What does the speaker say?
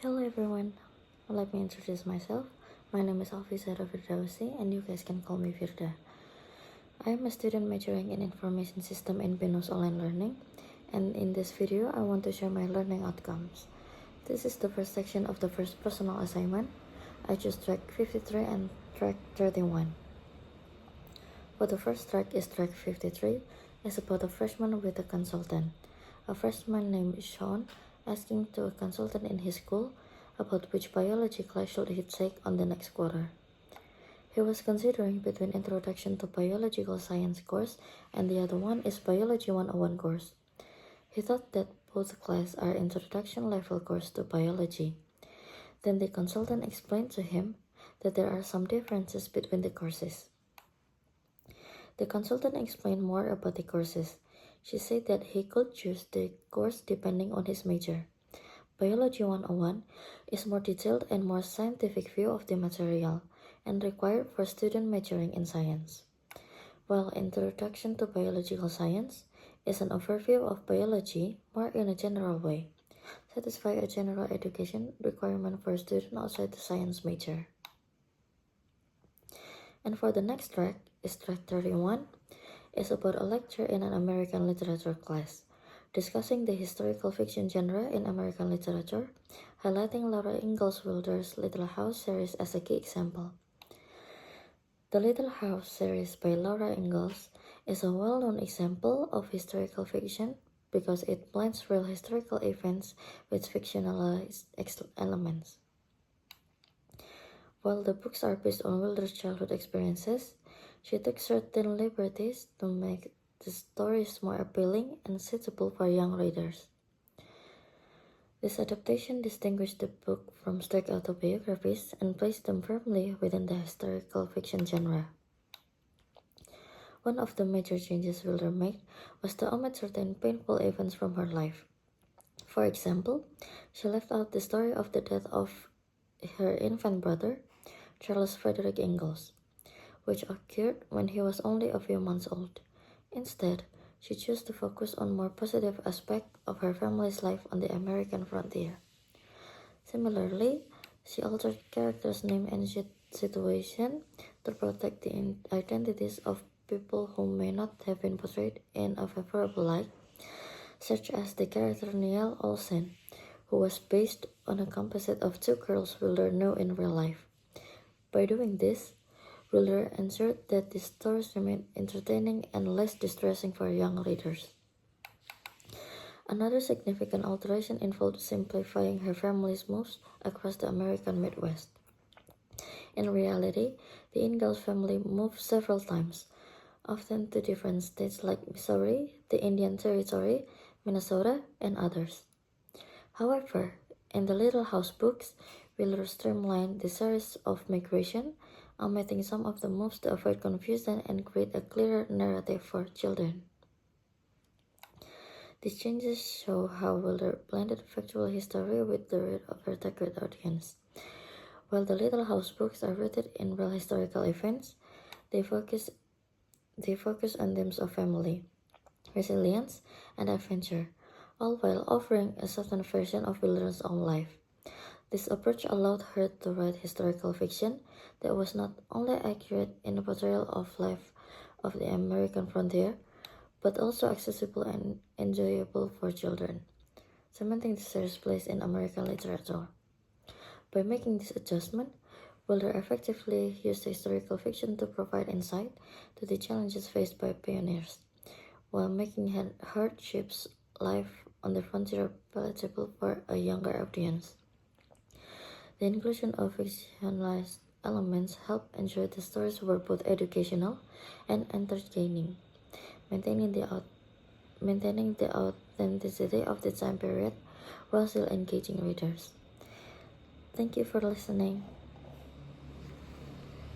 Hello everyone, let me introduce myself. My name is Alfizara Firdausi and you guys can call me Firda. I am a student majoring in Information System in BINUS Online Learning, and in this video I want to share my learning outcomes. This is the first section of the first personal assignment. I chose track 53 and track 31. For the first track is track 53. It's about a freshman with a consultant. A freshman named Sean asking to a consultant in his school about which biology class should he take on the next quarter. He was considering between Introduction to Biological Science course and the other one is Biology 101 course. He thought that both classes are introduction level course to biology. Then the consultant explained to him that there are some differences between the courses. The consultant explained more about the courses. She said that he could choose the course depending on his major. Biology 101 is more detailed and more scientific view of the material and required for students majoring in science, while Introduction to Biological Science is an overview of biology more in a general way, satisfy a general education requirement for a student outside the science major. And for the next track is track 31. It's about a lecture in an American literature class, discussing the historical fiction genre in American literature, highlighting Laura Ingalls Wilder's Little House series as a key example. The Little House series by Laura Ingalls is a well-known example of historical fiction because it blends real historical events with fictionalized elements. While the books are based on Wilder's childhood experiences, she took certain liberties to make the stories more appealing and suitable for young readers. This adaptation distinguished the book from strict autobiographies and placed them firmly within the historical fiction genre. One of the major changes Wilder made was to omit certain painful events from her life. For example, she left out the story of the death of her infant brother, Charles Frederick Ingalls, which occurred when he was only a few months old. Instead, she chose to focus on more positive aspects of her family's life on the American frontier. Similarly, she altered characters' name and situation to protect the identities of people who may not have been portrayed in a favorable light, such as the character Niall Olsen, who was based on a composite of two girls Wilder knew in real life. By doing this, Wilder ensured that the stories remained entertaining and less distressing for young readers. Another significant alteration involved simplifying her family's moves across the American Midwest. In reality, the Ingalls family moved several times, often to different states like Missouri, the Indian Territory, Minnesota, and others. However, in the Little House books, Wilder streamlined the series of migration, omitting some of the moves to avoid confusion and create a clearer narrative for children. These changes show how Wilder blended factual history with the read of her target audience. While the Little House books are rooted in real historical events, they focus on themes of family, resilience, and adventure, all while offering a softened version of Wilder's own life. This approach allowed her to write historical fiction that was not only accurate in the portrayal of life of the American frontier, but also accessible and enjoyable for children, cementing the series' place in American literature. By making this adjustment, Wilder effectively used historical fiction to provide insight to the challenges faced by pioneers, while making hardships life on the frontier palatable for a younger audience. The inclusion of fictionalized elements helped ensure the stories were both educational and entertaining, maintaining the authenticity of the time period while still engaging readers. Thank you for listening.